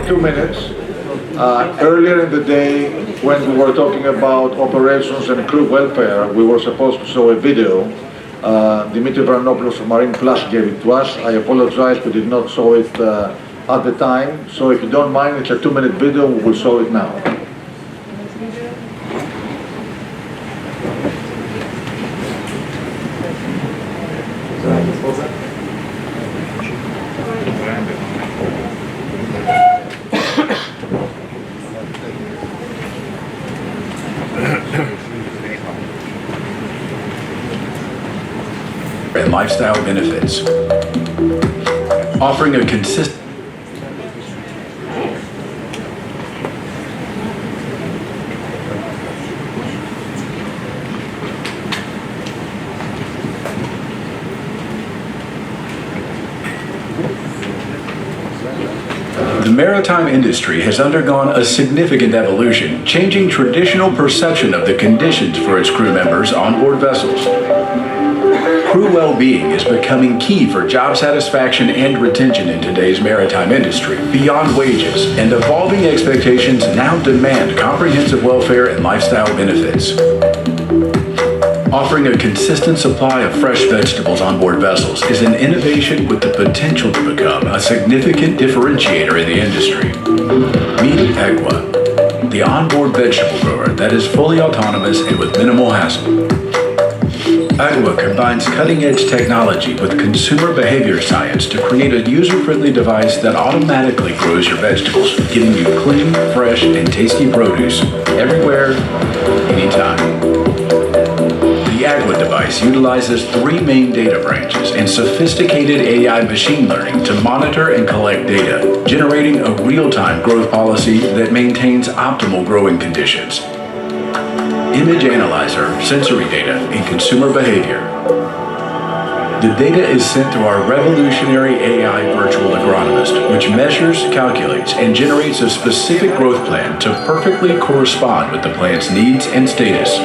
2 minutes. Earlier in the day, when we were talking about operations and crew welfare, we were supposed to show a video. Dimitri Vranopoulos from Marine Plus gave it to us. I apologize, we did not show it at the time. So if you don't mind, it's a 2-minute video, we will show it now. And lifestyle benefits, offering a consistent The maritime industry has undergone a significant evolution, changing traditional perception of the conditions for its crew members on board vessels. Crew well-being is becoming key for job satisfaction and retention in today's maritime industry. Beyond wages and evolving expectations now demand comprehensive welfare and lifestyle benefits. Offering a consistent supply of fresh vegetables on board vessels is an innovation with the potential to become a significant differentiator in the industry. Meet Agua, the onboard vegetable grower that is fully autonomous and with minimal hassle. Agua combines cutting-edge technology with consumer behavior science to create a user-friendly device that automatically grows your vegetables, giving you clean, fresh, and tasty produce everywhere, anytime. The Agua device utilizes 3 main data branches and sophisticated AI machine learning to monitor and collect data, generating a real-time growth policy that maintains optimal growing conditions. Image analyzer, sensory data, and consumer behavior. The data is sent to our revolutionary AI virtual agronomist, which measures, calculates, and generates a specific growth plan to perfectly correspond with the plant's needs and status.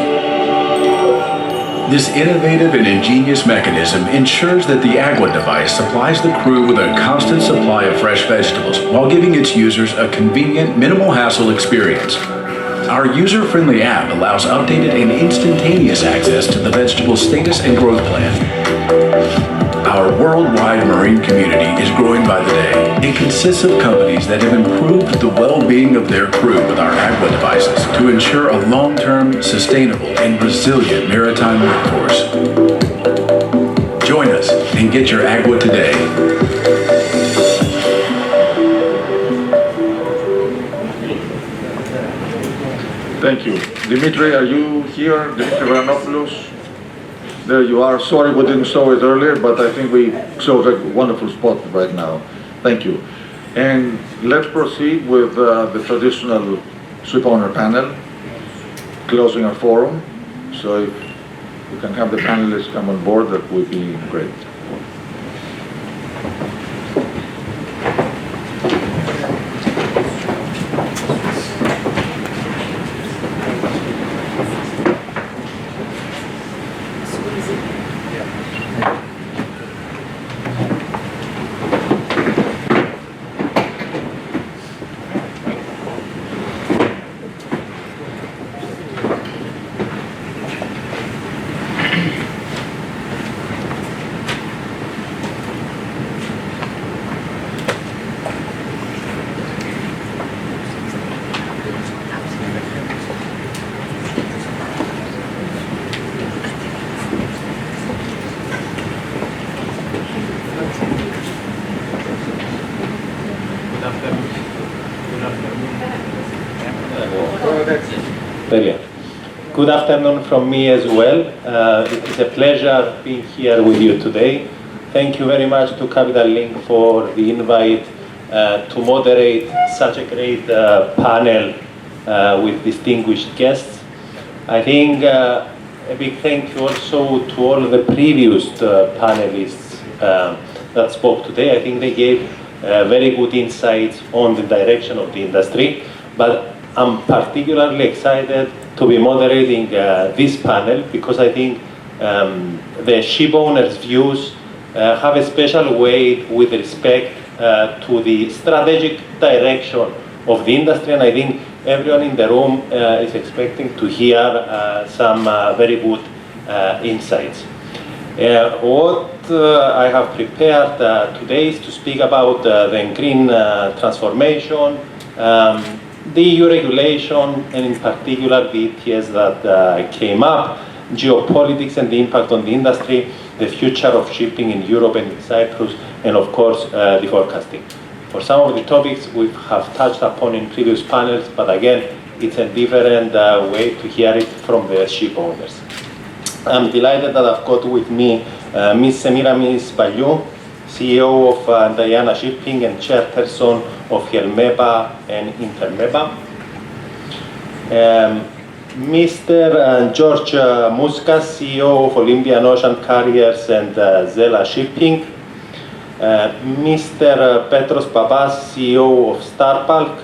This innovative and ingenious mechanism ensures that the Agua device supplies the crew with a constant supply of fresh vegetables while giving its users a convenient, minimal hassle experience. Our user-friendly app allows updated and instantaneous access to the vegetable status and growth plan. Our worldwide marine community is growing by the day. It consists of companies that have improved the well-being of their crew with our Agua devices to ensure a long-term, sustainable, and resilient maritime workforce. Join us and get your Agua today. Thank you. Dimitri, are you here? Dimitri Vranopoulos? There you are. Sorry we didn't show it earlier, but I think we chose a wonderful spot right now. Thank you. And let's proceed with the traditional shipowner panel, closing our forum. So if we can have the panelists come on board, that would be great. Good afternoon from me as well. It is a pleasure being here with you today. Thank you very much to Capital Link for the invite to moderate such a great panel with distinguished guests. I think a big thank you also to all the previous panelists that spoke today. I think they gave very good insights on the direction of the industry, but I'm particularly excited to be moderating this panel because I think the ship owners' views have a special weight with respect to the strategic direction of the industry, and I think everyone in the room is expecting to hear some very good insights. What I have prepared today is to speak about the green transformation, the EU regulation, and in particular the ETS that came up, geopolitics and the impact on the industry, the future of shipping in Europe and in Cyprus, and of course the forecasting. For some of the topics we have touched upon in previous panels, but again, it's a different way to hear it from the ship owners. I'm delighted that I've got with me Ms. Semiramis Paliou, CEO of Diana Shipping and Chairperson of HELMEPA and INTERMEPA. Mr. George Mouskas, CEO of Olympia and Ocean Carriers and Zela Shipping. Mr. Petros Pappas, CEO of Starpalk,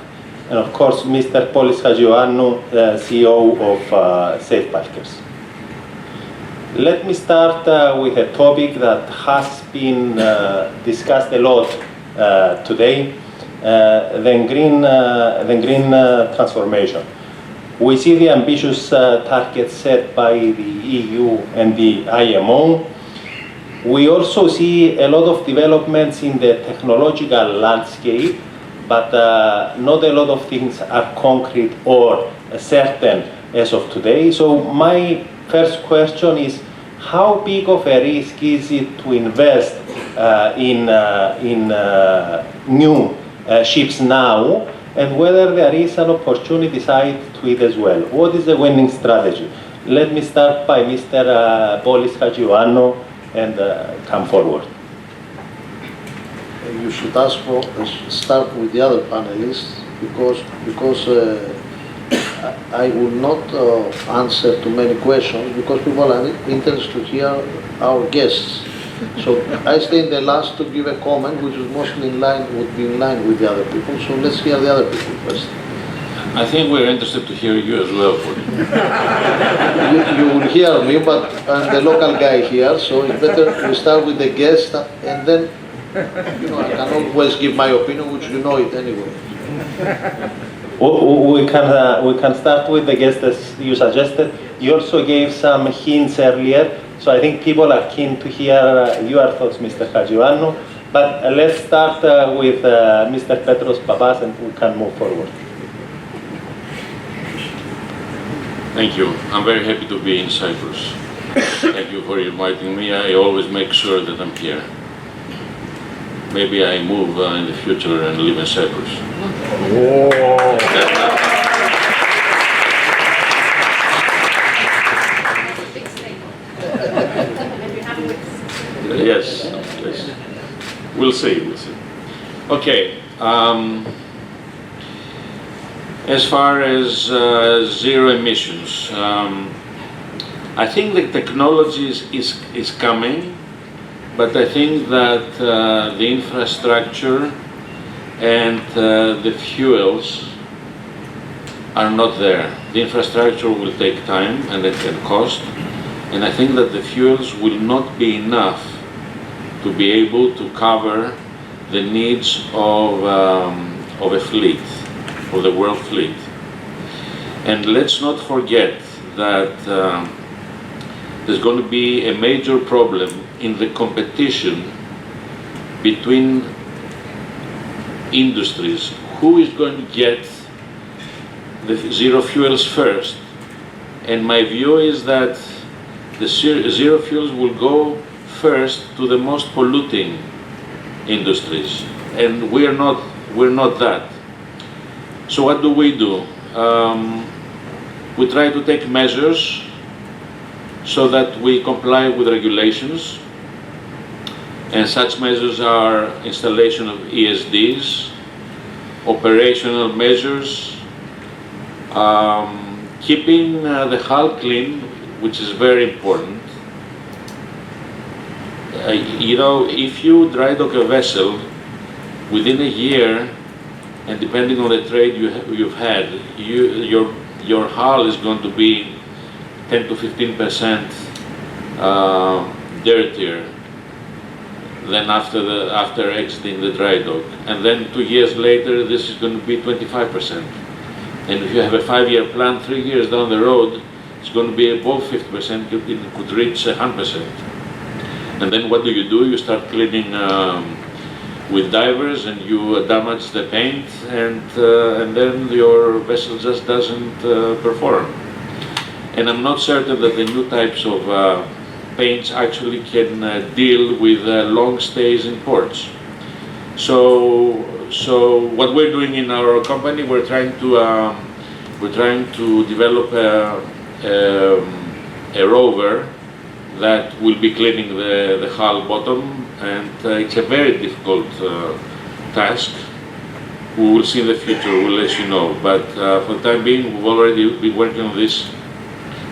and of course Mr. Hajioannou, CEO of Safe Bulkers. Let me start with a topic that has been discussed a lot today, the green transformation. We see the ambitious targets set by the EU and the IMO. We also see a lot of developments in the technological landscape, but not a lot of things are concrete or certain as of today. So my first question is, how big of a risk is it to invest in new ships now, and whether there is an opportunity side to it as well? What is the winning strategy? Let me start by Mr. Hajioannou and come forward. You should start with the other panelists because I will not answer to many questions because people are interested to hear our guests. So I stay in the last to give a comment which is mostly would be in line with the other people. So let's hear the other people first. I think we're interested to hear you as well. You will hear me, but I'm the local guy here, so it's better we start with the guest and then, I can always give my opinion, which you know it anyway. We can start with the guest as you suggested. You also gave some hints earlier, so I think people are keen to hear your thoughts, Mr. Hajioannou. But let's start with Mr. Petros Pappas and we can move forward. Thank you. I'm very happy to be in Cyprus. Thank you for inviting me. I always make sure that I'm here. Maybe I move in the future and live in Cyprus. Yes. We'll see. Okay. As far as zero emissions, I think the technology is coming, but I think that the infrastructure and the fuels are not there. The infrastructure will take time and it can cost, and I think that the fuels will not be enough to be able to cover the needs of a fleet, of the world fleet. And let's not forget that there's going to be a major problem in the competition between industries. Who is going to get the zero fuels first? And my view is that the zero fuels will go first to the most polluting industries, and we're not that. So what do? We try to take measures so that we comply with regulations, and such measures are installation of ESDs, operational measures, keeping the hull clean, which is very important. If you dry dock a vessel within a year, and depending on the trade you've had, your hull is going to be 10 to 15% dirtier than after exiting the dry dock. And then 2 years later, this is going to be 25%. And if you have a 5-year plan, 3 years down the road, it's going to be above 50%, it could reach 100%. And then what do? You start cleaning with divers, and you damage the paint, and then your vessel just doesn't perform. And I'm not certain that the new types of paints actually can deal with long stays in ports. So what we're doing in our company, we're trying to develop a rover that will be cleaning the hull bottom, and it's a very difficult task. We will see in the future, we'll let you know. But for the time being, we've already been working on this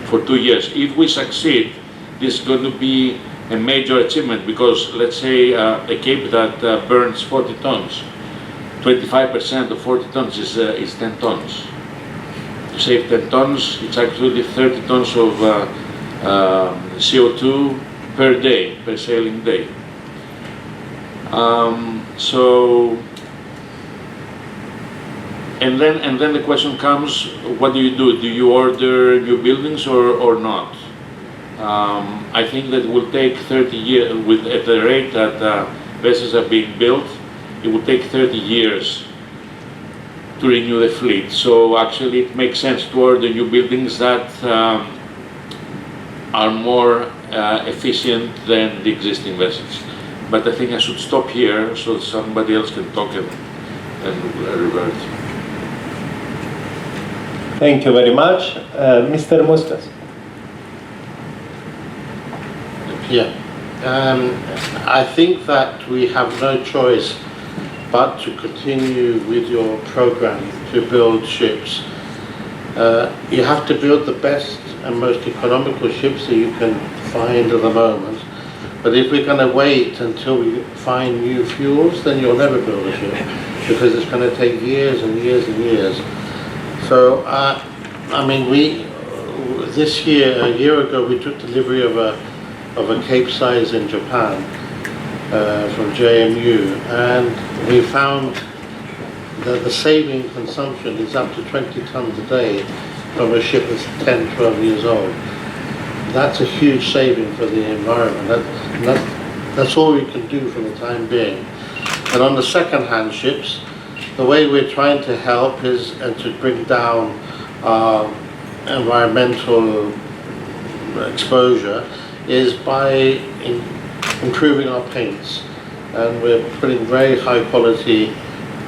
for 2 years. If we succeed, this is going to be a major achievement, because let's say a cape that burns 40 tons, 25% of 40 tons is 10 tons. To save 10 tons, it's actually 30 tons of CO2 per day, per sailing day. And then the question comes, what do? Do you order new buildings or not? I think that it will take 30 years, at the rate that vessels are being built, it will take 30 years to renew the fleet. So actually it makes sense to order new buildings that are more efficient than the existing vessels. But I think I should stop here so somebody else can talk and revert. Thank you very much. Mr. Mouskas. Yeah, I think that we have no choice but to continue with your program to build ships. You have to build the best and most economical ships that you can find at the moment. But if we're going to wait until we find new fuels, then you'll never build a ship, because it's going to take years and years and years. So, I mean, this year, a year ago, we took delivery of a Capesize in Japan from JMU, and we found that the saving consumption is up to 20 tons a day from a ship that's 10, 12 years old. That's a huge saving for the environment. That's all we can do for the time being. And on the second-hand ships, the way we're trying to help is to bring down our environmental exposure is by improving our paints. And we're putting very high-quality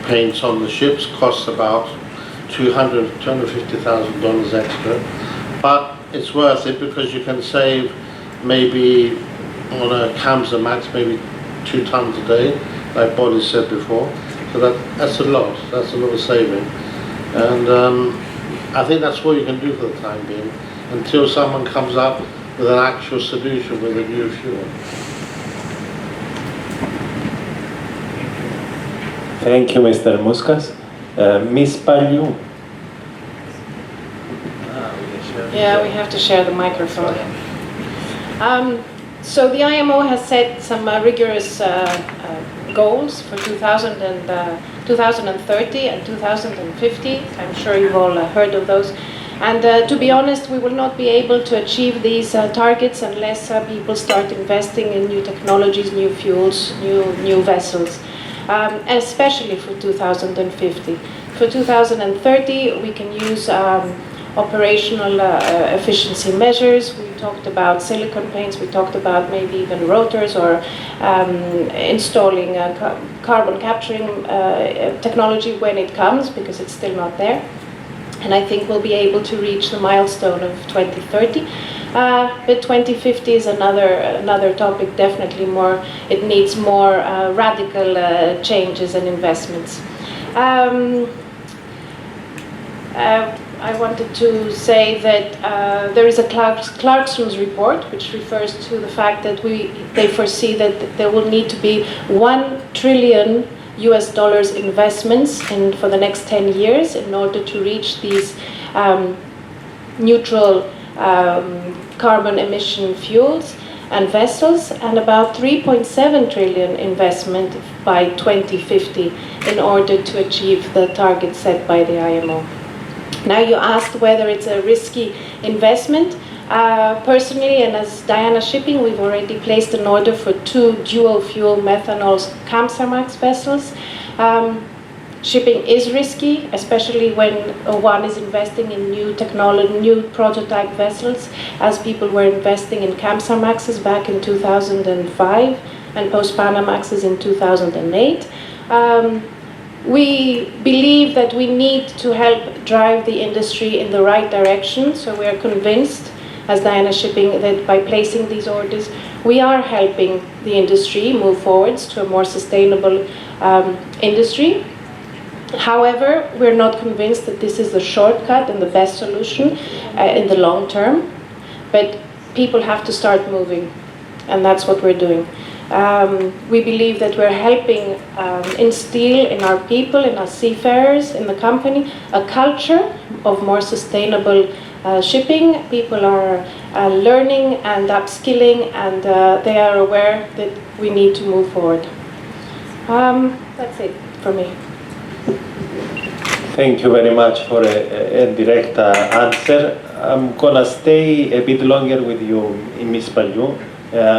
paints on the ships. Costs about $250,000 extra, but it's worth it because you can save maybe on a Kamsarmax maybe 2 tons a day, like Boris said before. So that's a lot. That's a lot of saving, and I think that's all you can do for the time being until someone comes up with an actual solution with a new fuel. Thank you, Mr. Mouskas. Ms. Paliou. Yeah, we have to share the microphone. So the IMO has set some rigorous goals for 2030 and 2050. I'm sure you've all heard of those. And to be honest, we will not be able to achieve these targets unless people start investing in new technologies, new fuels, new vessels, especially for 2050. For 2030, we can use operational efficiency measures. We talked about silicone paints, we talked about maybe even rotors or installing carbon capturing technology when it comes, because it's still not there. And I think we'll be able to reach the milestone of 2030. But 2050 is another topic, definitely more, it needs more radical changes and investments. I wanted to say that there is a Clarkson's report which refers to the fact that they foresee that there will need to be $1 trillion investments for the next 10 years in order to reach these neutral carbon emission fuels. and vessels, and about 3.7 trillion investment by 2050 in order to achieve the target set by the IMO. Now, you asked whether it's a risky investment. Personally, and as Diana Shipping, we've already placed an order for 2 dual-fuel methanol Kamsarmax vessels. Shipping is risky, especially when one is investing in new technology, new prototype vessels, as people were investing in Kamsarmaxes back in 2005 and post-Panamaxes in 2008. We believe that we need to help drive the industry in the right direction, so we are convinced, as Diana Shipping, that by placing these orders, we are helping the industry move forwards to a more sustainable industry. However, we're not convinced that this is the shortcut and the best solution in the long term, but people have to start moving, and that's what we're doing. We believe that we're helping instill in our people, in our seafarers, in the company, a culture of more sustainable shipping. People are learning and upskilling, and they are aware that we need to move forward. That's it for me. Thank you very much for a direct answer. I'm gonna stay a bit longer with you, Ms. Paliou,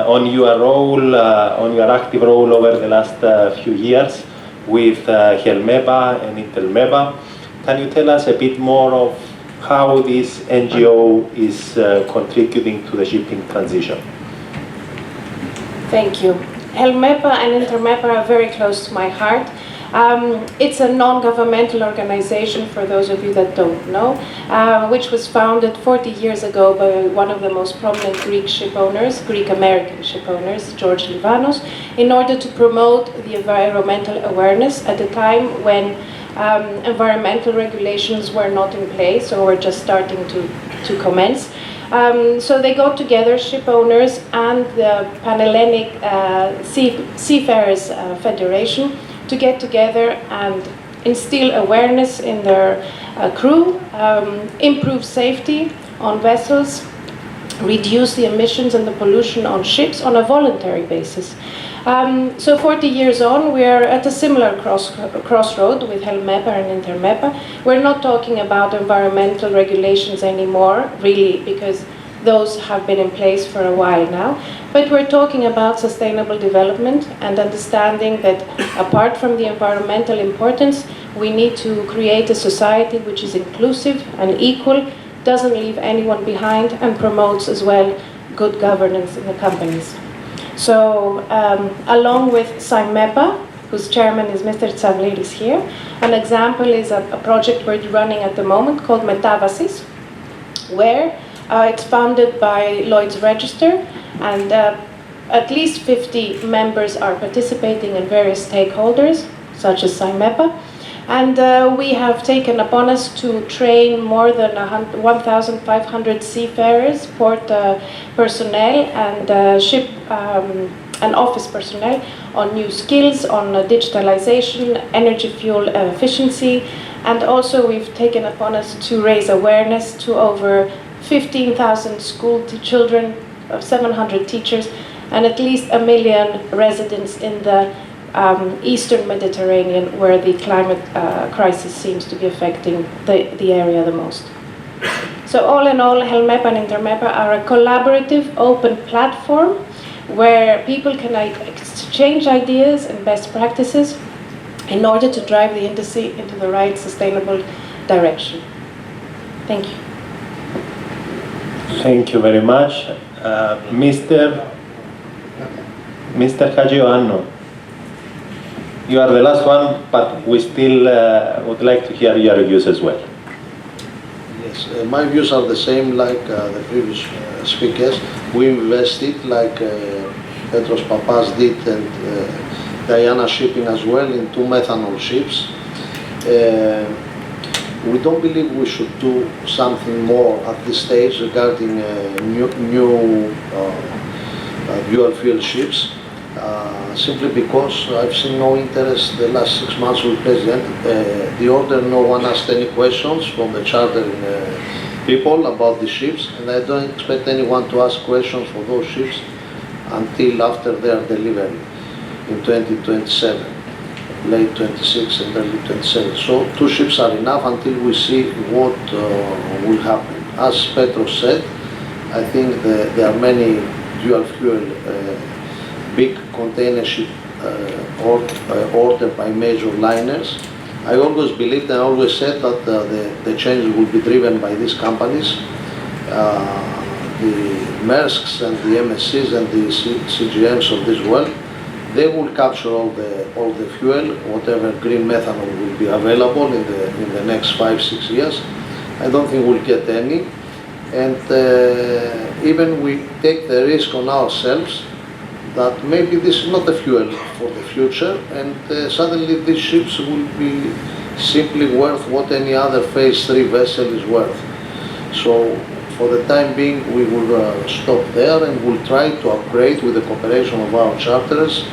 on your role, on your active role over the last few years with HELMEPA and INTERMEPA. Can you tell us a bit more of how this NGO is contributing to the shipping transition? Thank you. HELMEPA and INTERMEPA are very close to my heart. It's a non-governmental organization, for those of you that don't know, which was founded 40 years ago by one of the most prominent Greek shipowners, Greek-American shipowners, George Livanos, in order to promote the environmental awareness at a time when environmental regulations were not in place or were just starting to commence. So they got together, ship owners and the Pan-Hellenic Seafarers Federation, to get together and instill awareness in their crew, improve safety on vessels, reduce the emissions and the pollution on ships on a voluntary basis. So 40 years on, we're at a similar crossroad with HELMEPA and INTERMEPA. We're not talking about environmental regulations anymore, really, because those have been in place for a while now. But we're talking about sustainable development and understanding that apart from the environmental importance, we need to create a society which is inclusive and equal, doesn't leave anyone behind, and promotes as well good governance in the companies. So along with INTERMEPA, whose chairman is Mr. Tsavliris here, an example is a project we're running at the moment called Metavasis, where it's funded by Lloyd's Register, and at least 50 members are participating and various stakeholders, such as INTERMEPA. And we have taken upon us to train more than 1,500 seafarers, port personnel, and ship and office personnel on new skills, on digitalization, energy fuel efficiency, and also we've taken upon us to raise awareness to over 15,000 school children, 700 teachers, and at least 1 million residents in the Eastern Mediterranean, where the climate crisis seems to be affecting the area the most. So all in all, HELMEPA and INTERMEPA are a collaborative, open platform where people can exchange ideas and best practices in order to drive the industry into the right sustainable direction. Thank you. Thank you very much. Mr. Hajioannou, you are the last one, but we still would like to hear your views as well. Yes, my views are the same like the previous speakers. We invested, like Petros, Pappas did, and Diana Shipping as well, in 2 methanol ships. We don't believe we should do something more at this stage regarding new dual fuel ships, simply because I've seen no interest the last 6 months with the order. No one asked any questions from the chartering people about the ships, and I don't expect anyone to ask questions for those ships until after their delivery in 2027, late 26 and early 27. So 2 ships are enough until we see what will happen. As Petros said, I think there are many dual fuel big container ship ordered by major liners. I always believed and always said that the change will be driven by these companies, the Maersks and the MSCs and the CGMs of this world. They will capture all the fuel, whatever green methanol will be available in the next 5-6 years. I don't think we'll get any, and even we take the risk on ourselves that maybe this is not the fuel for the future, and suddenly these ships will be simply worth what any other phase 3 vessel is worth. So for the time being we will stop there, and we'll try to upgrade with the cooperation of our charterers.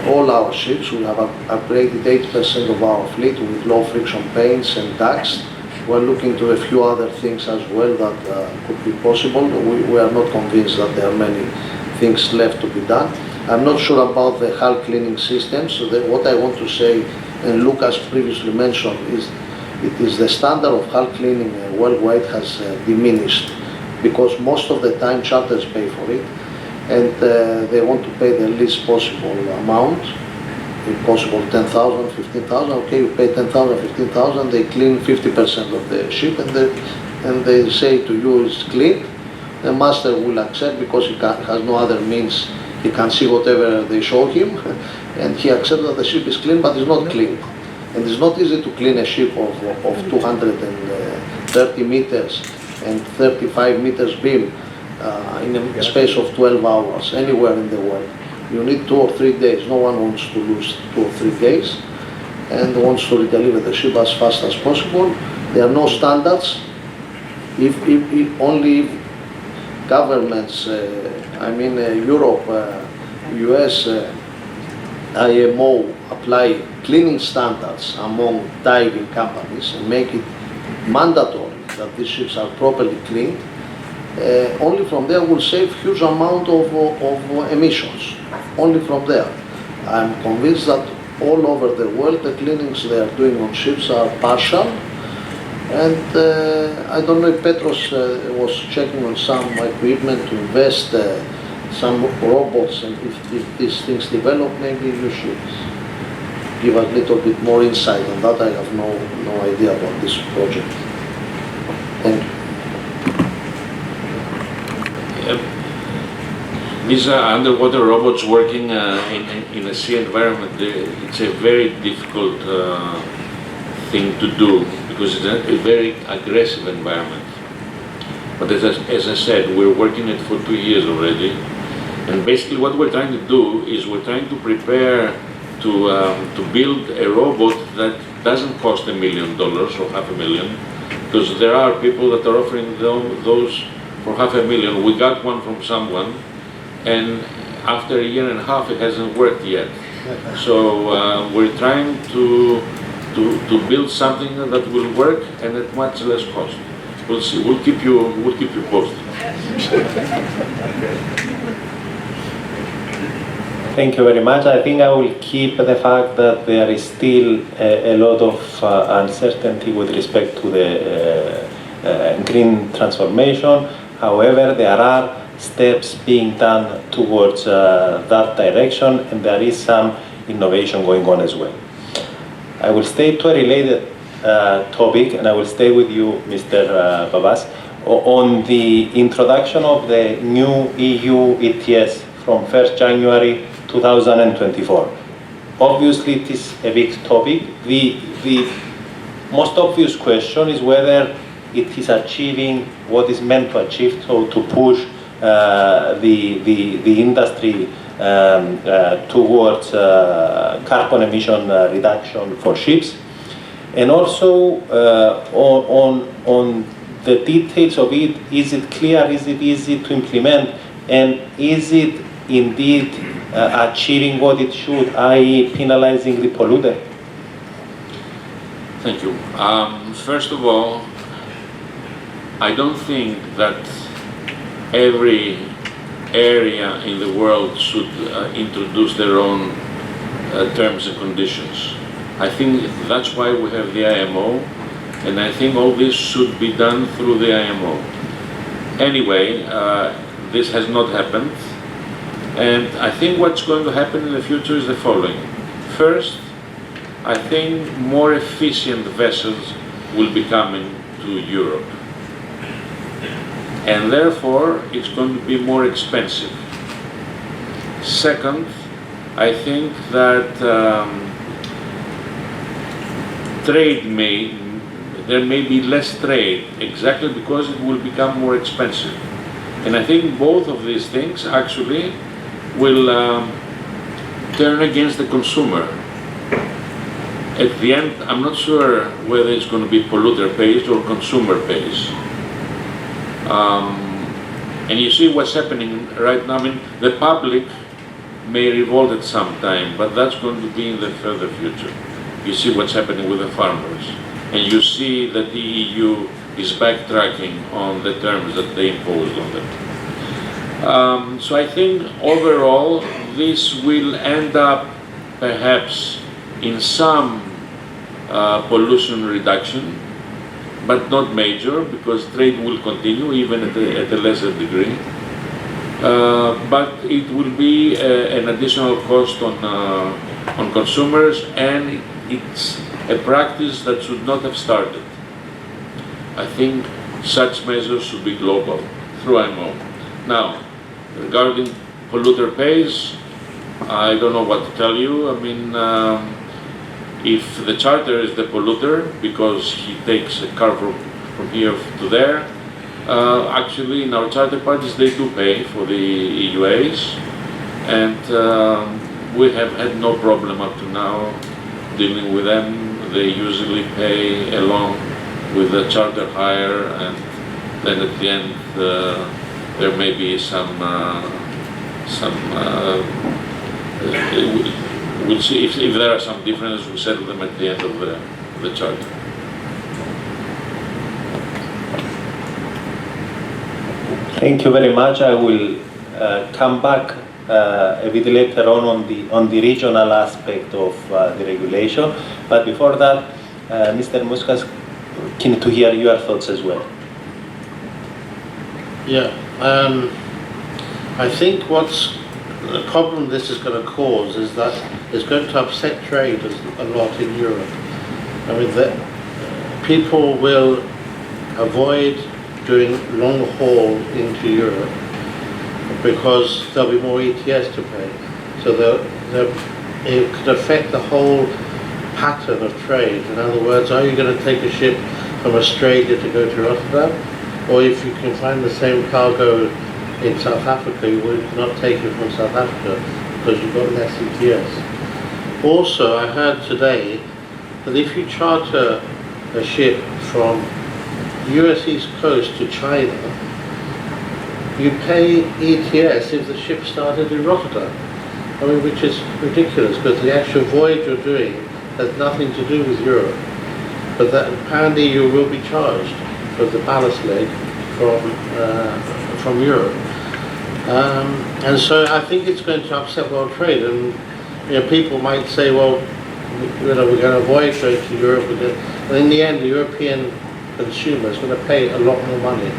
All our ships will have upgraded 80% of our fleet with low friction paints and ducts. We're looking to a few other things as well that could be possible. We are not convinced that there are many things left to be done. I'm not sure about the hull cleaning system, so what I want to say, and Lucas previously mentioned, is it is the standard of hull cleaning worldwide has diminished, because most of the time charters pay for it, and they want to pay the least possible amount, if possible 10,000, 15,000, okay, you pay 10,000, 15,000, they clean 50% of the ship, and they say to you it's clean. The master will accept because he has no other means. He can see whatever they show him, and he accepts that the ship is clean, but it's not clean. And it's not easy to clean a ship of 230 meters and 35 meters beam in a space of 12 hours anywhere in the world. You need 2 or 3 days. No one wants to lose 2 or 3 days and wants to redeliver the ship as fast as possible. There are no standards. If only governments, Europe, US, IMO apply cleaning standards among diving companies and make it mandatory that these ships are properly cleaned, only from there will save huge amount of emissions. Only from there. I'm convinced that all over the world the cleanings they are doing on ships are partial, and I don't know if Petros was checking on some equipment to invest some robots, and if these things develop, maybe you should give a little bit more insight on that. I have no idea about this project. Thank you. These are underwater robots working in a sea environment. It's a very difficult thing to do because it's a very aggressive environment. But as I said, we're working it for 2 years already. And basically what we're trying to do is we're trying to prepare to build a robot that doesn't cost $1 million or $500,000, because there are people that are offering those for $500,000. We got one from someone, and after 1.5 years it hasn't worked yet. So we're trying to build something that will work and at much less cost. We'll see. We'll keep you posted. Thank you very much. I think I will keep the fact that there is still a lot of uncertainty with respect to the green transformation. However, there are steps being done towards that direction, and there is some innovation going on as well. I will stay to a related topic, and I will stay with you, Mr. Pappas, on the introduction of the new EU ETS from 1st January 2024. Obviously, it is a big topic. The most obvious question is whether it is achieving what is meant to achieve, so to push the industry towards carbon emission reduction for ships, and also on the details of it. Is it clear? Is it easy to implement? And is it indeed achieving what it should, i.e. penalizing the polluter? Thank you. First of all, I don't think that every area in the world should introduce their own terms and conditions. I think that's why we have the IMO, and I think all this should be done through the IMO. Anyway, this has not happened, and I think what's going to happen in the future is the following. First, I think more efficient vessels will be coming to Europe, and therefore it's going to be more expensive. Second, I think that there may be less trade exactly because it will become more expensive. And I think both of these things actually will turn against the consumer. At the end, I'm not sure whether it's going to be polluter pays or consumer pays. And you see what's happening right now. I mean, the public may revolt at some time, but that's going to be in the further future. You see what's happening with the farmers, and you see that the EU is backtracking on the terms that they imposed on them. So I think overall this will end up perhaps in some pollution reduction, but not major, because trade will continue even at a lesser degree. But it will be an additional cost on consumers, and it's a practice that should not have started. I think such measures should be global through IMO. Now, regarding polluter pays, I don't know what to tell you. I mean, if the charter is the polluter because he takes a car from here to there, actually in our charter parties they do pay for the EUAs, and we have had no problem up to now dealing with them. They usually pay along with the charter hire, and then at the end there may be we'll see if there are some differences. We'll settle them at the end of the charter. Thank you very much. I will come back a bit later on the regional aspect of the regulation. But before that, Mr. Mouskas, keen to hear your thoughts as well. Yeah, I think what's the problem this is going to cause is that it's going to upset trade a lot in Europe. I mean, people will avoid doing long haul into Europe because there'll be more ETS to pay. So it could affect the whole pattern of trade. In other words, are you going to take a ship from Australia to go to Rotterdam? Or if you can find the same cargo in South Africa, you would not take it from South Africa because you've got less ETS. Also, I heard today that if you charter a ship from US East Coast to China, you pay ETS if the ship started in Rotterdam. I mean, which is ridiculous because the actual voyage you're doing has nothing to do with Europe. But that apparently you will be charged for the ballast leg from Europe. And so I think it's going to upset world trade, and people might say, well, we're going to avoid going to Europe, and in the end the European consumer is going to pay a lot more money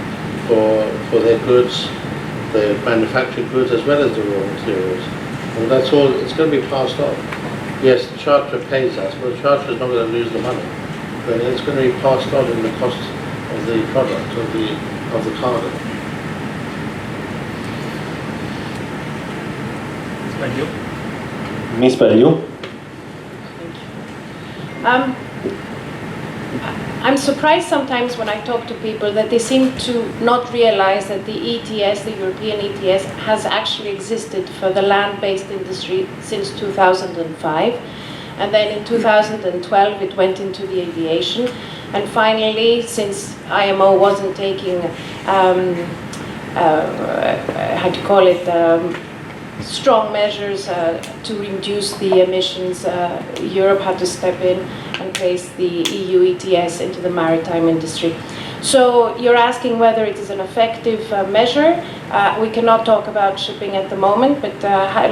for their goods, their manufactured goods, as well as the raw materials. And that's all, it's going to be passed on. Yes, the charterer pays us, but the charterer is not going to lose the money. But it's going to be passed on in the cost of the product, of the cargo. Ms. Paliou. I'm surprised sometimes when I talk to people that they seem to not realize that the ETS, the European ETS, has actually existed for the land-based industry since 2005. And then in 2012 it went into the aviation. And finally, since IMO wasn't taking, strong measures to reduce the emissions, Europe had to step in and place the EU ETS into the maritime industry. So you're asking whether it is an effective measure. We cannot talk about shipping at the moment, but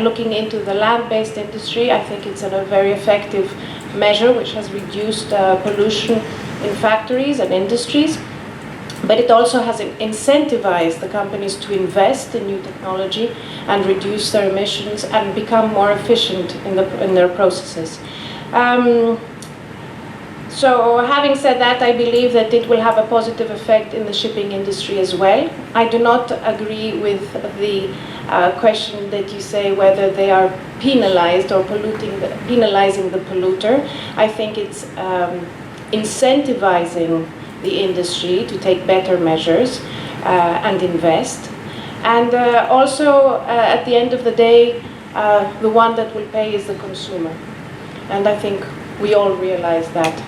looking into the land-based industry, I think it's a very effective measure which has reduced pollution in factories and industries. But it also has incentivized the companies to invest in new technology and reduce their emissions and become more efficient in their processes. So having said that, I believe that it will have a positive effect in the shipping industry as well. I do not agree with the question that you say whether they are penalized or penalizing the polluter. I think it's incentivizing the industry to take better measures and invest. And also, at the end of the day, the one that will pay is the consumer. And I think we all realize that.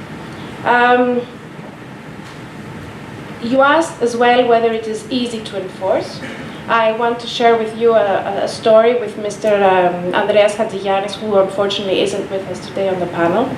You asked as well whether it is easy to enforce. I want to share with you a story with Mr. Andreas Hajioannou, who unfortunately isn't with us today on the panel.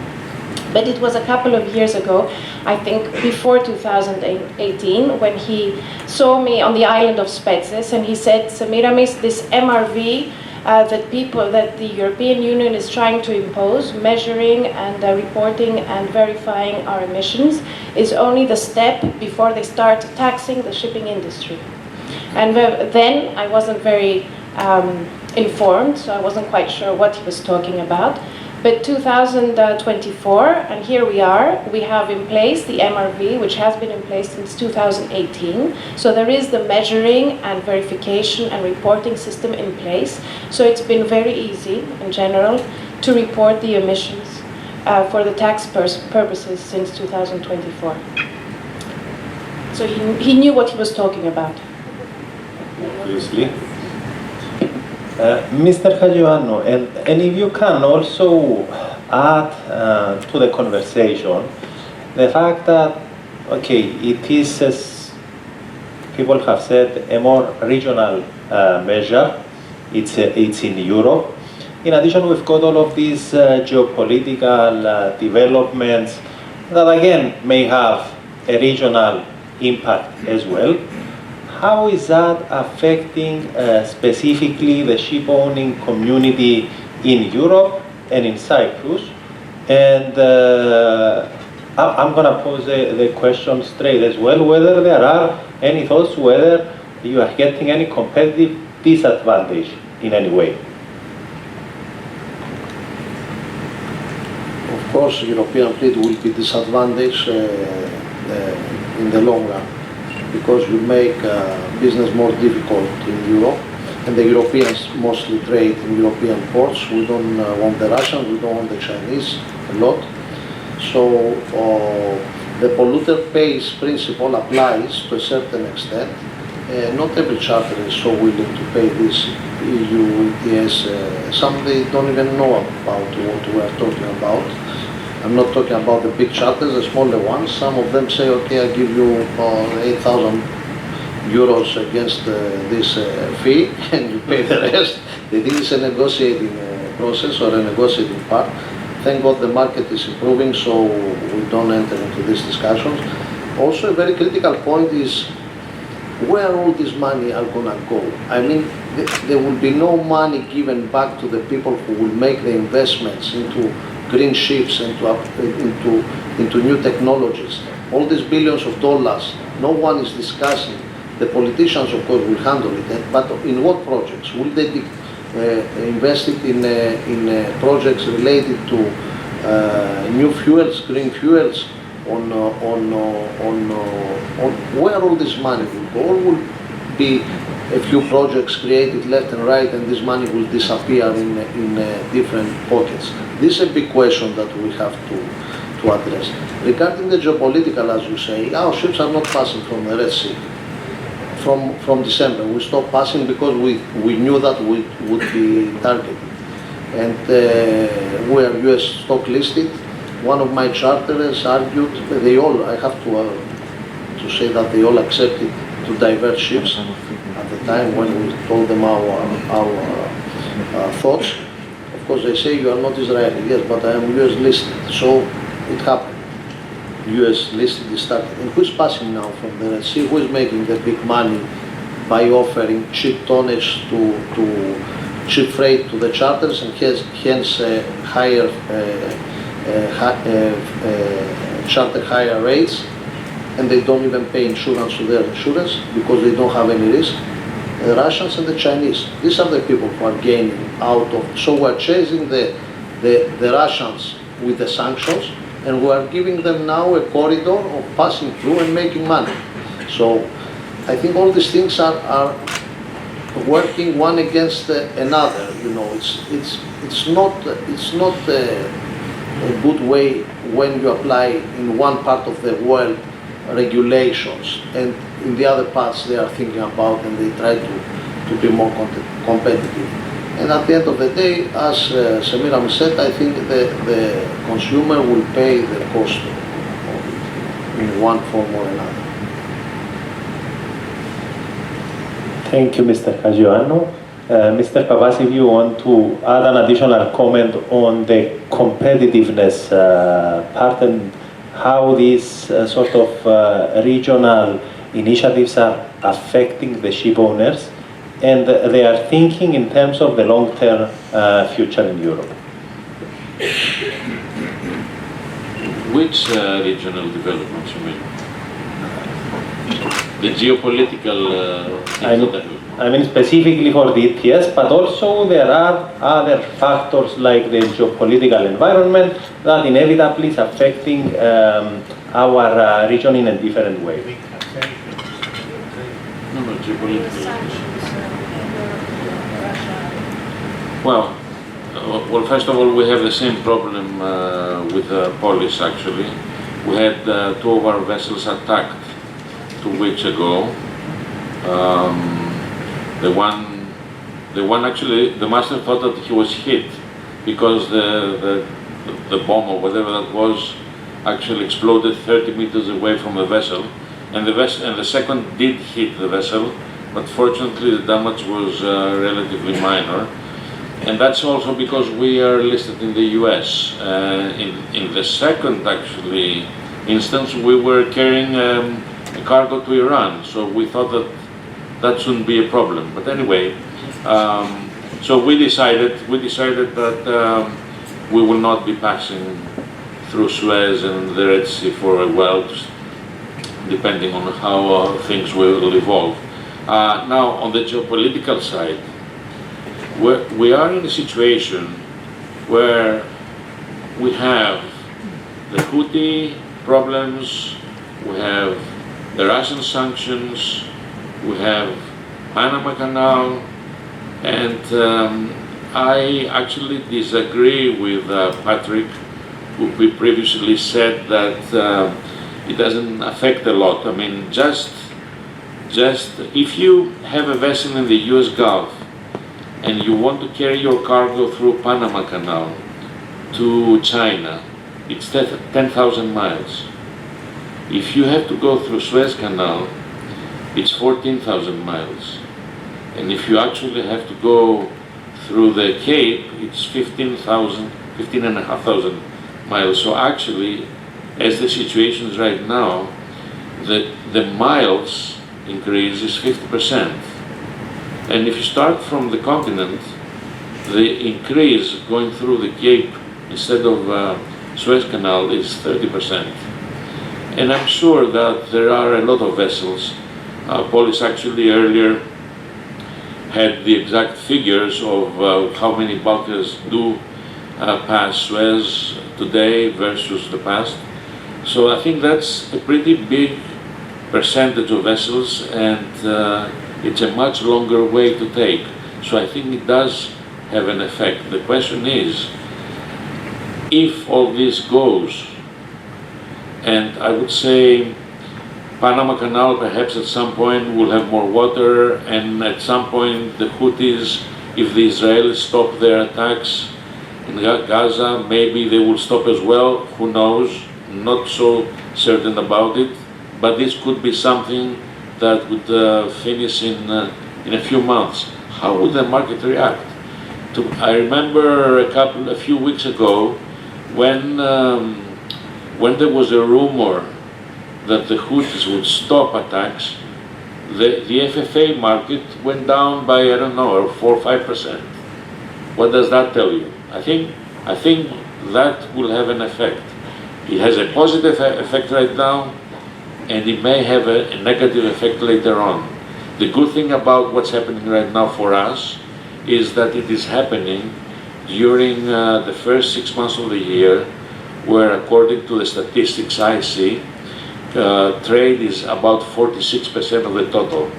But it was a couple of years ago, I think before 2018, when he saw me on the island of Spetses, and he said, Semiramis, this MRV that the European Union is trying to impose, measuring and reporting and verifying our emissions, is only the step before they start taxing the shipping industry. And then I wasn't very informed, so I wasn't quite sure what he was talking about. But 2024, and here we are, we have in place the MRV, which has been in place since 2018. So there is the measuring and verification and reporting system in place. So it's been very easy, in general, to report the emissions for the tax purposes since 2024. So he knew what he was talking about. Obviously. Mr. Hajioannou, and if you can also add to the conversation the fact that, okay, it is, as people have said, a more regional measure. It's in Europe. In addition, we've got all of these geopolitical developments that again may have a regional impact as well. How is that affecting specifically the ship owning community in Europe and in Cyprus? And I'm going to pose the question straight as well, whether there are any thoughts whether you are getting any competitive disadvantage in any way. Of course, European fleet will be disadvantaged in the long run, because you make business more difficult in Europe, and the Europeans mostly trade in European ports. We don't want the Russians, we don't want the Chinese a lot. So the polluter pays principle applies to a certain extent. Not every charter is so willing to pay this EU ETS. Some they don't even know about what we are talking about. I'm not talking about the big charters, the smaller ones. Some of them say, okay, I give you 8,000 euros against this fee, and you pay the rest. It is a negotiating process or a negotiating part. Thank God the market is improving, so we don't enter into these discussions. Also, a very critical point is where all this money are going to go. I mean, there will be no money given back to the people who will make the investments into green ships and into new technologies. All these billions of dollars, no one is discussing. The politicians, of course, will handle it, but in what projects? Will they be invested in projects related to new fuels, green fuels, on where all this money will go? Or will be a few projects created left and right, and this money will disappear in different pockets? This is a big question that we have to address. Regarding the geopolitical, as you say, our ships are not passing from the Red Sea. From December, we stopped passing because we knew that we would be targeted. And we are US stock listed. One of my charterers argued, they all, I have to say that they all accepted to divert ships at the time when we told them our thoughts. Of course, they say you are not Israeli. Yes, but I am US listed, so it happened. US listed is started. And who's passing now from the Red Sea? Who is making the big money by offering cheap tonnage to cheap freight to the charters and hence higher charter higher rates, and they don't even pay insurance to their insurance because they don't have any risk? The Russians and the Chinese. These are the people who are gaining out of. So we're chasing the Russians with the sanctions, and we are giving them now a corridor of passing through and making money. So I think all these things are working one against another. You know, it's not a good way when you apply in one part of the world regulations, and in the other parts they are thinking about and they try to be more competitive. And at the end of the day, as Semiramis said, I think the consumer will pay the cost of it in one form or another. Thank you, Mr. Hajioannou. Mr. Pappas, if you want to add an additional comment on the competitiveness part and how these sort of regional initiatives are affecting the ship owners, and they are thinking in terms of the long-term future in Europe. Which regional developments you mean? The geopolitical things I mean specifically for the ETS, but also there are other factors like the geopolitical environment that inevitably is affecting our region in a different way. No, geopolitical. Well, first of all, we have the same problem with police, actually. We had two of our vessels attacked 2 weeks ago. The one actually, the master thought that he was hit because the bomb or whatever that was actually exploded 30 meters away from the vessel. And the second did hit the vessel, but fortunately the damage was relatively minor. And that's also because we are listed in the US. In the second, actually, instance, we were carrying a cargo to Iran, so we thought that shouldn't be a problem. But anyway, so we decided that we will not be passing through Suez and the Red Sea for a while, depending on how things will evolve. Now, on the geopolitical side, we are in a situation where we have the Houthi problems, we have the Russian sanctions, we have Panama Canal, and I actually disagree with Patrick, who previously said that it doesn't affect a lot. I mean, just if you have a vessel in the US Gulf and you want to carry your cargo through Panama Canal to China, it's 10,000 miles. If you have to go through Suez Canal, it's 14,000 miles. And if you actually have to go through the Cape, it's 15,500 miles. So actually, as the situation is right now, the miles increase is 50%. And if you start from the continent, the increase going through the Cape instead of Suez Canal is 30%. And I'm sure that there are a lot of vessels. Police actually earlier had the exact figures of how many bulkers do pass Suez today versus the past. So I think that's a pretty big percentage of vessels, and it's a much longer way to take. So I think it does have an effect. The question is, if all this goes, and I would say Panama Canal perhaps at some point will have more water, and at some point the Houthis, if the Israelis stop their attacks in Gaza, maybe they will stop as well, who knows, not so certain about it, but this could be something that would finish in a few months. How would the market react? I remember a few weeks ago when when there was a rumor that the Houthis would stop attacks, the FFA market went down by, I don't know, 4 or 5%. What does that tell you? I think that will have an effect. It has a positive effect right now, and it may have a negative effect later on. The good thing about what's happening right now for us is that it is happening during the first 6 months of the year, where according to the statistics I see, trade is about 46% of the total.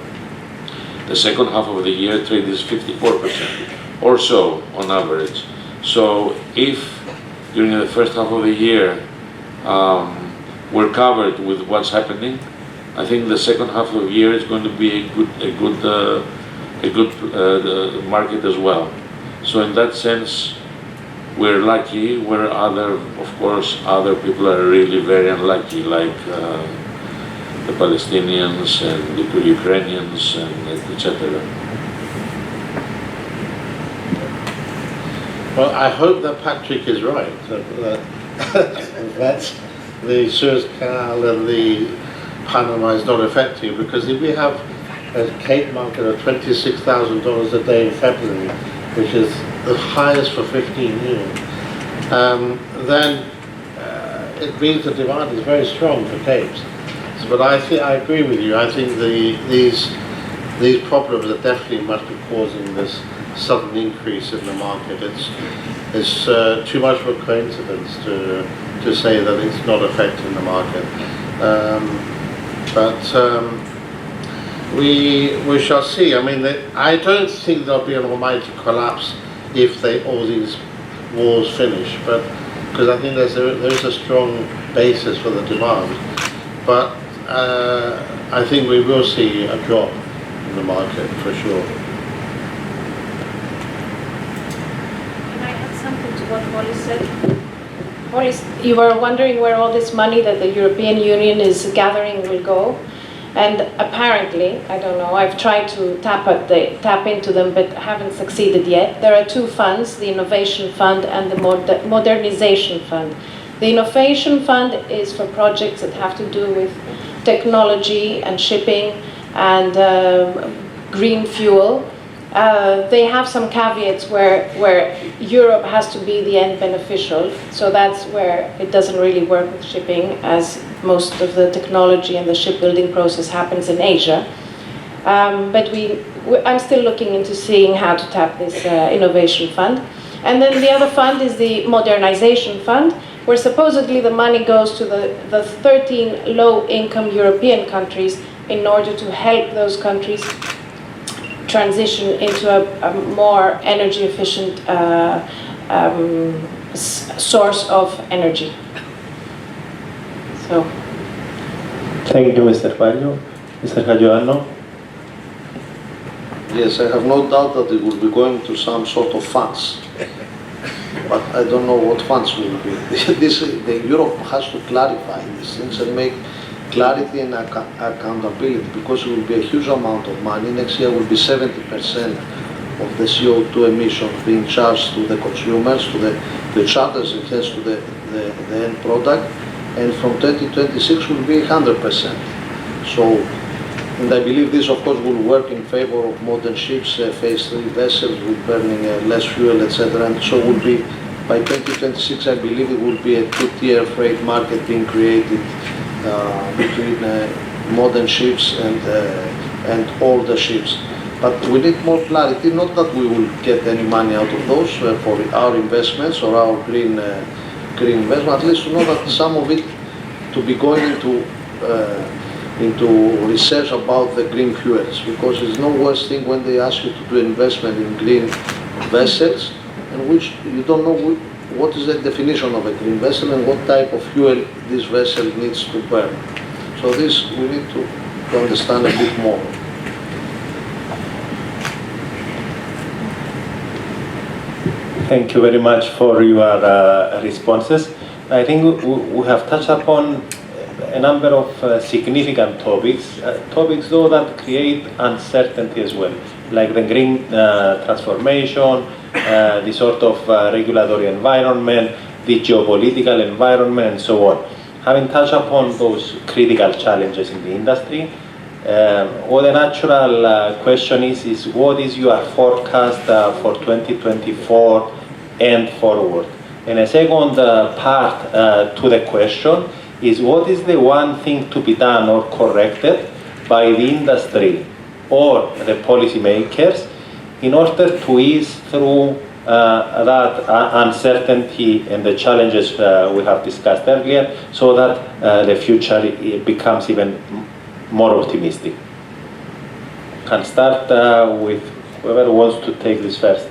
The second half of the year, trade is 54% or so on average. So if during the first half of the year we're covered with what's happening, I think the second half of the year is going to be a good market as well. So in that sense, we're lucky, where of course, other people are really very unlucky, like the Palestinians and the Ukrainians and etc. Well, I hope that Patrick is right, that the Suez Canal and the Panama is not affecting, because if we have a Cape market of $26,000 a day in February, which is the highest for 15 years, then it means the demand is very strong for Capes. But I agree with you. I think these problems are definitely must be causing this sudden increase in the market. It's too much of a coincidence to say that it's not affecting the market. We shall see. I mean, I don't think there'll be an almighty collapse if all these wars finish, but because I think there is a strong basis for the demand. But I think we will see a drop in the market for sure. Can I add something to what Molly said? Molly, you were wondering where all this money that the European Union is gathering will go. And apparently, I don't know, I've tried to tap into them, but haven't succeeded yet. There are two funds, the Innovation Fund and the Modernization Fund. The Innovation Fund is for projects that have to do with technology and shipping and green fuel. They have some caveats where Europe has to be the end beneficial, so that's where it doesn't really work with shipping, as most of the technology and the shipbuilding process happens in Asia. But I'm still looking into seeing how to tap this innovation fund. And then the other fund is the modernization fund, where supposedly the money goes to the 13 low-income European countries in order to help those countries transition into a more energy-efficient source of energy. So. Thank you, Mr. Paliou. Mr. Hajioannou. Yes, I have no doubt that it will be going to some sort of funds, but I don't know what funds will be. Europe has to clarify these things and make clarity and accountability, because it will be a huge amount of money. Next year will be 70% of the CO2 emissions being charged to the consumers, to the charters, and hence to the end product. And from 2026 will be 100%. So, and I believe this, of course, will work in favor of modern ships, phase 3 vessels with burning less fuel, etc. And so will be, by 2026, I believe it will be a two-tier freight market being created between modern ships and older ships. But we need more clarity, not that we will get any money out of those for our investments or our green investment, at least to know that some of it to be going into research about the green fuels, because it's no worse thing when they ask you to do investment in green vessels, in which you don't know what is the definition of a green vessel and what type of fuel this vessel needs to burn. So this we need to understand a bit more. Thank you very much for your responses. I think we have touched upon a number of significant topics, topics though that create uncertainty as well, like the green transformation, the sort of regulatory environment, the geopolitical environment, and so on. having touched upon those critical challenges in the industry, what the natural question is what is your forecast for 2024 and forward? And a second part to the question is what is the one thing to be done or corrected by the industry or the policymakers in order to ease through that uncertainty and the challenges we have discussed earlier, so that the future becomes even more optimistic. Can start with whoever wants to take this first.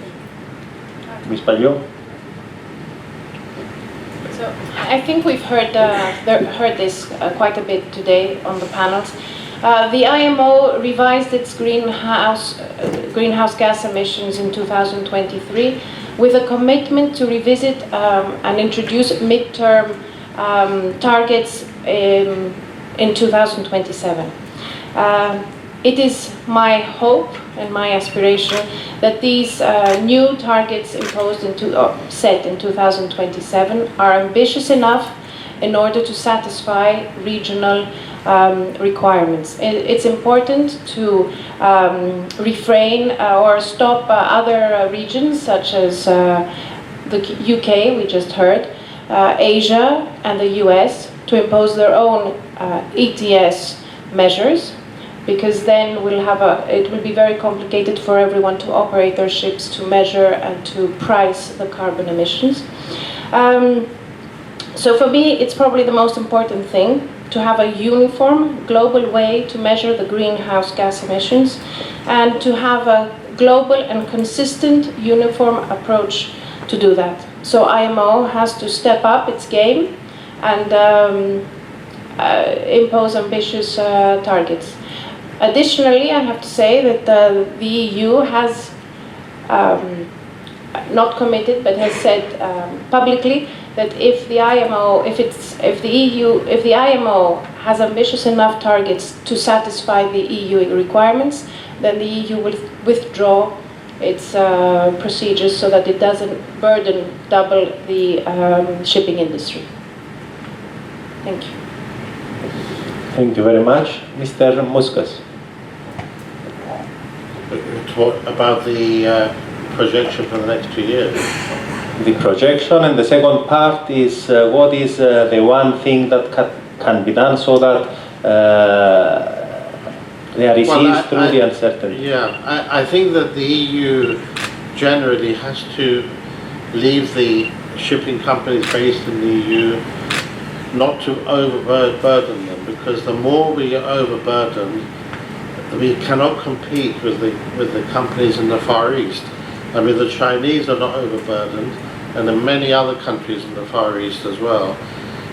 Ms. Paliou? So I think we've heard this quite a bit today on the panels. The IMO revised its greenhouse gas emissions in 2023 with a commitment to revisit and introduce midterm targets in 2027. It is my hope and my aspiration that these new targets imposed set in 2027 are ambitious enough in order to satisfy regional requirements. It's important to refrain or stop other regions such as the UK, we just heard, Asia and the US to impose their own ETS measures, because then it will be very complicated for everyone to operate their ships to measure and to price the carbon emissions. So for me, it's probably the most important thing to have a uniform global way to measure the greenhouse gas emissions and to have a global and consistent uniform approach to do that. So IMO has to step up its game and impose ambitious targets. Additionally, I have to say that the EU has not committed, but has said publicly that if the IMO has ambitious enough targets to satisfy the EU requirements, then the EU will withdraw its procedures so that it doesn't double the shipping industry. Thank you. Thank you very much. Mr. Mouskas. About the projection for the next 2 years. The projection, and the second part is what is the one thing that can be done so that there is ease through the uncertainty. Yeah, I think that the EU generally has to leave the shipping companies based in the EU not to overburden them, because the more we are overburdened, we cannot compete with the companies in the Far East. I mean, the Chinese are not overburdened, and there are many other countries in the Far East as well.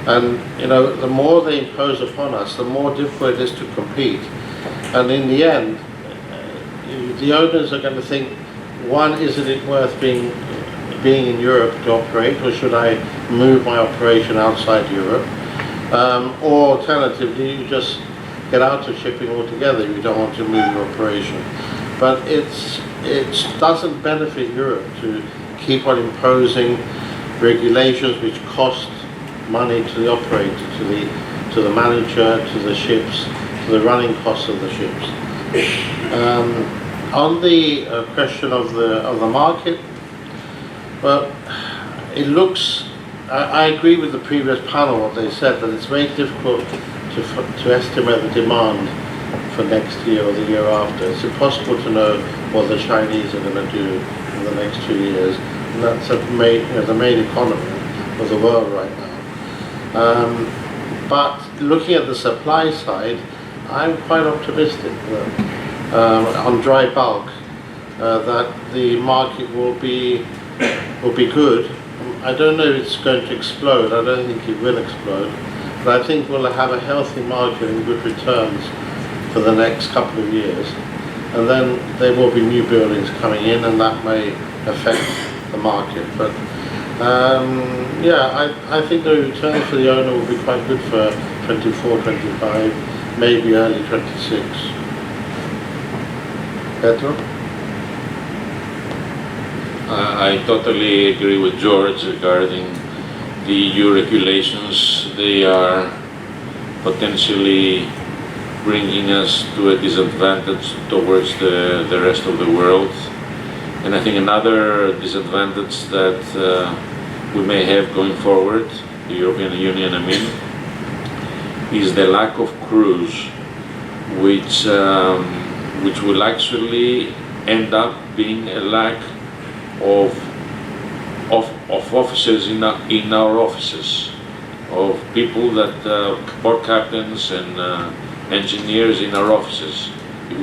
And, you know, the more they impose upon us, the more difficult it is to compete. And in the end, the owners are going to think, one, isn't it worth being in Europe to operate, or should I move my operation outside Europe? Or alternatively, you just get out of shipping altogether if you don't want to move your operation. But it doesn't benefit Europe to keep on imposing regulations which cost money to the operator, to the manager, to the ships, to the running costs of the ships. On the question of the market, well, it looks. I agree with the previous panel what they said, that it's very difficult to estimate the demand for next year or the year after. It's impossible to know what the Chinese are going to do in the next 2 years, and that's the main economy of the world right now. But looking at the supply side, I'm quite optimistic that, on dry bulk, that the market will be good. I don't know if it's going to explode. I don't think it will explode. But I think we'll have a healthy market and good returns for the next couple of years. And then there will be new buildings coming in, and that may affect the market. But yeah, I think the returns for the owner will be quite good for 24, 25, maybe early 26. Petros? I totally agree with George regarding the EU regulations, they are potentially bringing us to a disadvantage towards the rest of the world. And I think another disadvantage that we may have going forward, the European Union I mean, is the lack of crews, which will actually end up being a lack of officers in our offices, of people that port captains and engineers in our offices.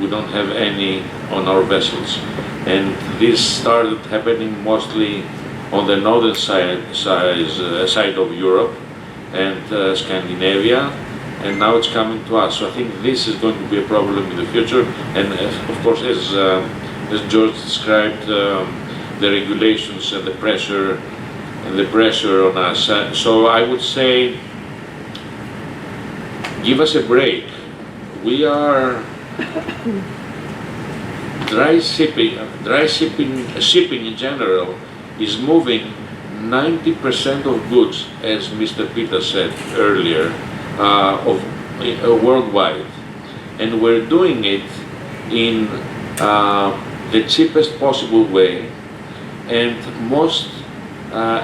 We don't have any on our vessels, and this started happening mostly on the northern side of Europe and Scandinavia, and now it's coming to us. So I think this is going to be a problem in the future, and of course, as George described, the regulations and the pressure on us. So I would say, give us a break. We are shipping in general is moving 90% of goods, as Mr. Peter said earlier, worldwide, and we're doing it in the cheapest possible way and most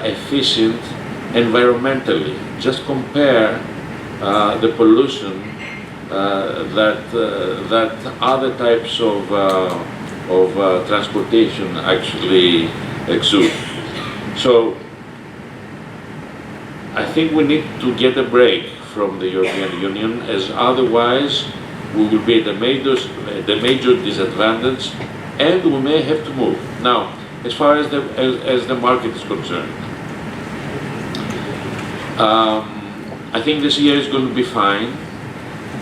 efficient environmentally. Just compare the pollution that other types of transportation actually exude. So I think we need to get a break from the European Union, as otherwise we will be at the major disadvantage, and we may have to move. Now, as far as the market is concerned, I think this year is going to be fine,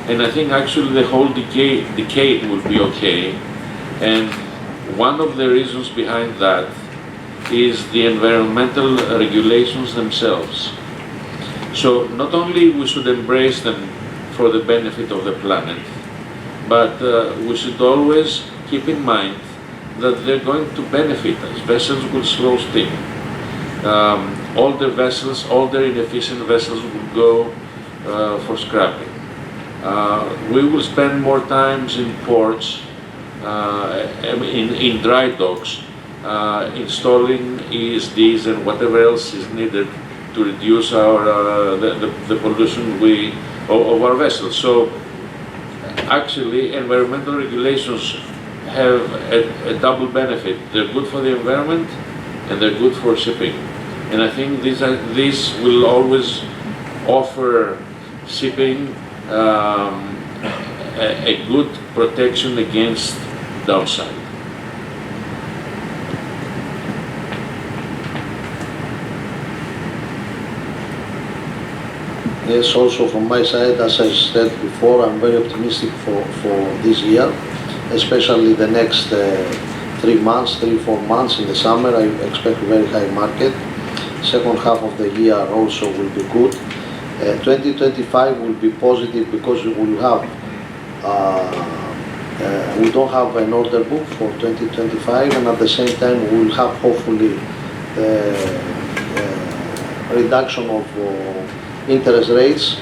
and I think actually the whole decade will be okay. And one of the reasons behind that is the environmental regulations themselves. So not only we should embrace them for the benefit of the planet, but we should always keep in mind that they're going to benefit us. Vessels will slow steam. Older vessels, older inefficient vessels will go for scrapping. We will spend more times in ports, in dry docks, installing ESDs and whatever else is needed to reduce the pollution of our vessels. So actually, environmental regulations have a double benefit. They're good for the environment and they're good for shipping. And I think these will always offer shipping a good protection against downside. Yes, also from my side, as I said before, I'm very optimistic for this year, especially the next 3 months, 3-4 months in the summer. I expect a very high market. Second half of the year also will be good. 2025 will be positive because we will have, we don't have an order book for 2025, and at the same time we will have hopefully reduction of interest rates,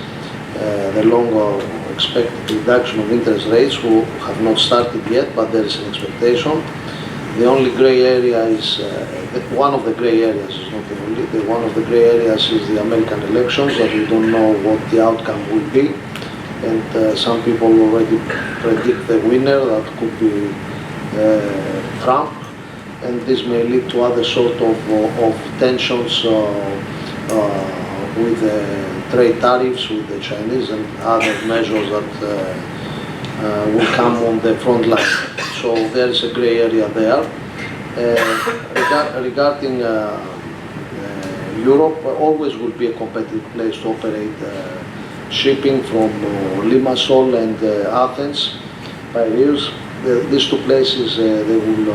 the long expected reduction of interest rates, who have not started yet, but there is an expectation. The only grey area is, one of the grey areas is not the only, one of the grey areas is the American elections, that we don't know what the outcome will be. And some people already predict the winner, that could be Trump. And this may lead to other sort of tensions with trade tariffs with the Chinese and other measures that will come on the front line. So there is a grey area there. Regarding Europe, always will be a competitive place to operate shipping from Limassol and Athens, Paliou. These two places, they will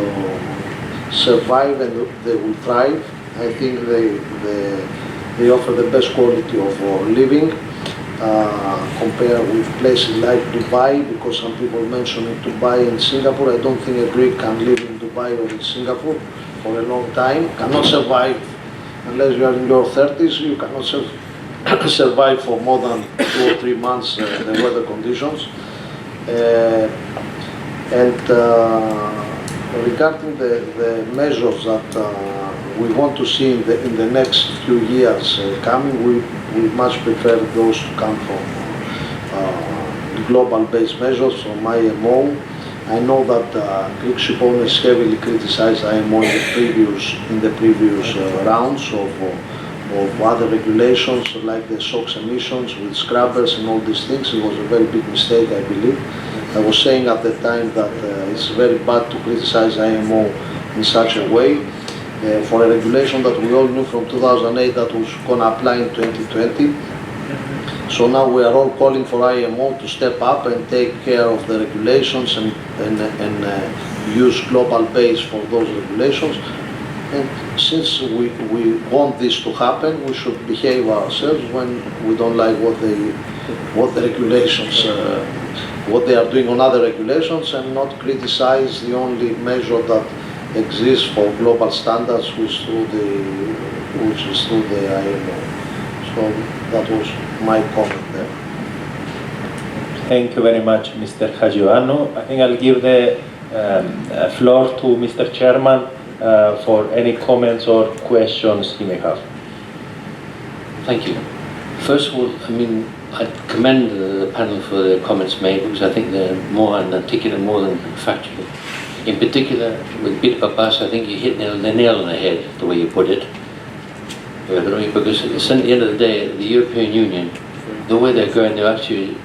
survive and they will thrive. I think they offer the best quality of living compared with places like Dubai, because some people mention Dubai and Singapore. I don't think a Greek can live in Dubai or in Singapore for a long time, cannot survive unless you are in your 30s, you cannot survive for more than 2 or 3 months the weather conditions. Regarding the measures that we want to see in the next few years coming, we much prefer those to come from global-based measures from IMO. I know that Greek shipowners heavily criticized IMO in the previous rounds of other regulations like the SOx emissions with scrubbers and all these things. It was a very big mistake, I believe. I was saying at the time that it's very bad to criticize IMO in such a way for a regulation that we all knew from 2008 that was going to apply in 2020. So now we are all calling for IMO to step up and take care of the regulations and use global base for those regulations. And since we want this to happen, we should behave ourselves when we don't like what the regulations, what they are doing on other regulations, and not criticize the only measure that exists for global standards, which is through the IMO. So that was my comment there. Thank you very much, Mr. Hajioannou. I think I'll give the floor to Mr. Chairman for any comments or questions he may have. Thank you. First of all, I commend the panel for the comments made, because I think they're more articulate, more than factual. In particular, with Pappas, I think you hit the nail on the head, the way you put it. Because at the end of the day, the European Union, the way they're going, they're actually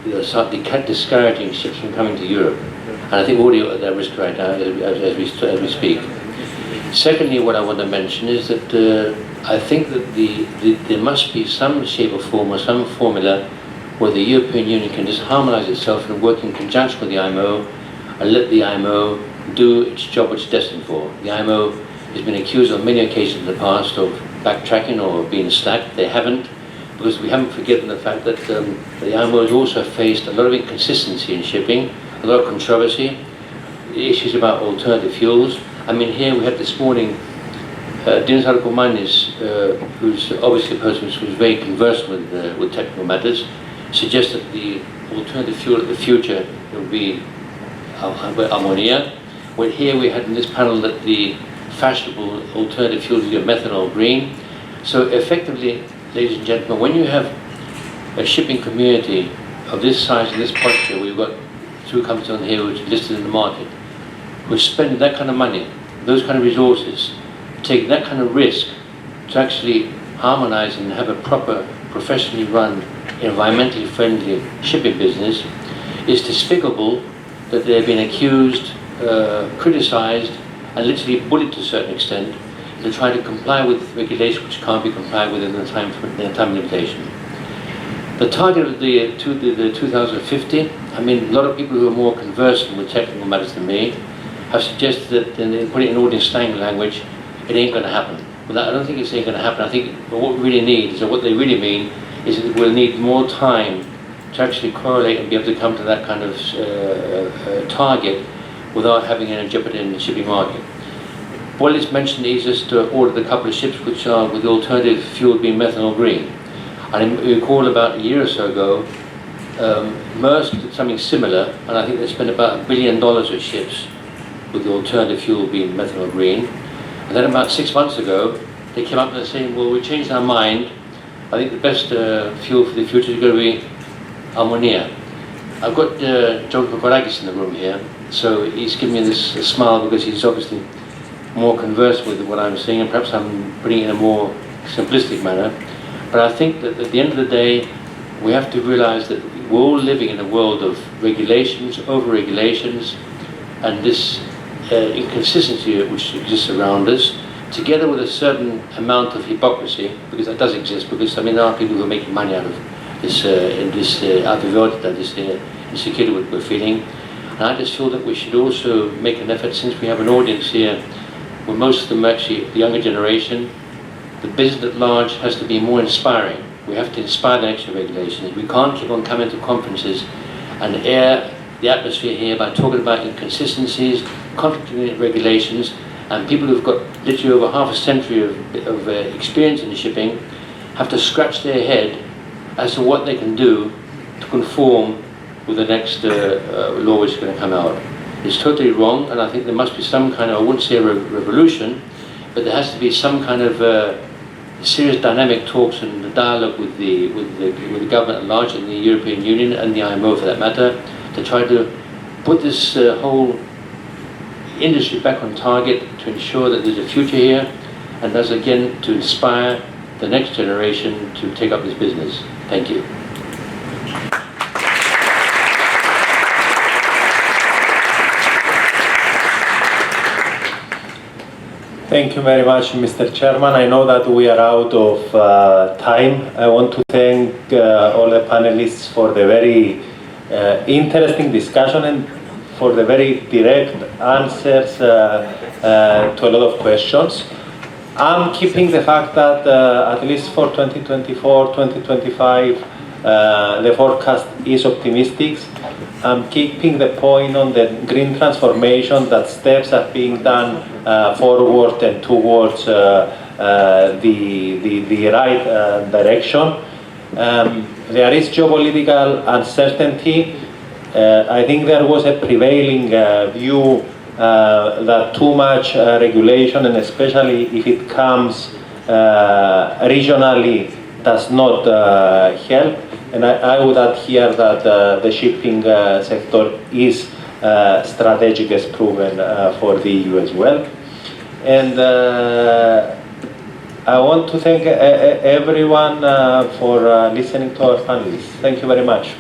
discouraging ships from coming to Europe. And I think already at that risk right now as we speak. Secondly, what I want to mention is that I think that there must be some shape or form or some formula where the European Union can just harmonise itself and work in conjunction with the IMO and let the IMO do its job which it's destined for. The IMO has been accused on many occasions in the past of backtracking or being slack. They haven't, because we haven't forgotten the fact that the IMO has also faced a lot of inconsistency in shipping, a lot of controversy, issues about alternative fuels. Here we had this morning Dinos Arkomanis, who's obviously a person who's very conversant with technical matters, suggested the alternative fuel of the future would be ammonia. Well, here we had in this panel that the fashionable alternative fuel is methanol green. So effectively, ladies and gentlemen, when you have a shipping community of this size and this posture, we've got 2 companies on here which are listed in the market, we're spending that kind of money, those kind of resources, taking that kind of risk to actually harmonize and have a proper, professionally run, environmentally friendly shipping business, is despicable that they're being accused, criticized, and literally bullied to a certain extent to try to comply with regulations which can't be complied with in the time limitation. The target of the 2050, a lot of people who are more conversant with technical matters than me have suggested that, and put it in ordinary slang language, it ain't going to happen. Well, I don't think it's ain't going to happen. I think what we really need is, or what they really mean, is that we'll need more time to actually correlate and be able to come to that kind of target without having any jeopardy in the shipping market. What is mentioned is just ordered a couple of ships which are with the alternative fuel being methanol green. And I recall about a year or so ago, Maersk did something similar, and I think they spent about $1 billion of ships with the alternative fuel being methanol green. And then about 6 months ago, they came up and saying, well, we changed our mind. I think the best fuel for the future is going to be ammonia. I've got John Kokorakis in the room here, so he's giving me this smile because he's obviously more conversant with what I'm saying, and perhaps I'm putting it in a more simplistic manner. But I think that at the end of the day, we have to realize that we're all living in a world of regulations, over-regulations, and this inconsistency which exists around us, together with a certain amount of hypocrisy, because that does exist, because there are people who are making money out of this, insecurity we're feeling. And I just feel that we should also make an effort, since we have an audience here, where most of them are actually the younger generation, the business at large has to be more inspiring. We have to inspire the next regulations. We can't keep on coming to conferences and air the atmosphere here by talking about inconsistencies, contradicting regulations, And people who've got literally over half a century of experience in shipping have to scratch their head as to what they can do to conform with the next law which is going to come out. It's totally wrong, and I think there must be some kind of, I wouldn't say a revolution, but there has to be some kind of serious dynamic talks and dialogue with the government at large in the European Union and the IMO for that matter, to try to put this whole industry back on target, to ensure that there's a future here, and thus again to inspire the next generation to take up this business. Thank you. Thank you very much, Mr. Chairman. I know that we are out of time. I want to thank all the panelists for the very interesting discussion and for the very direct answers to a lot of questions. I'm keeping the fact that at least for 2024, 2025, the forecast is optimistic. I'm keeping the point on the green transformation, that steps are being done forward and towards the right direction. There is geopolitical uncertainty. I think there was a prevailing view that too much regulation, and especially if it comes regionally, does not help. And I would add here that the shipping sector is strategic, as proven for the EU as well. And I want to thank everyone for listening to our panelists. Thank you very much.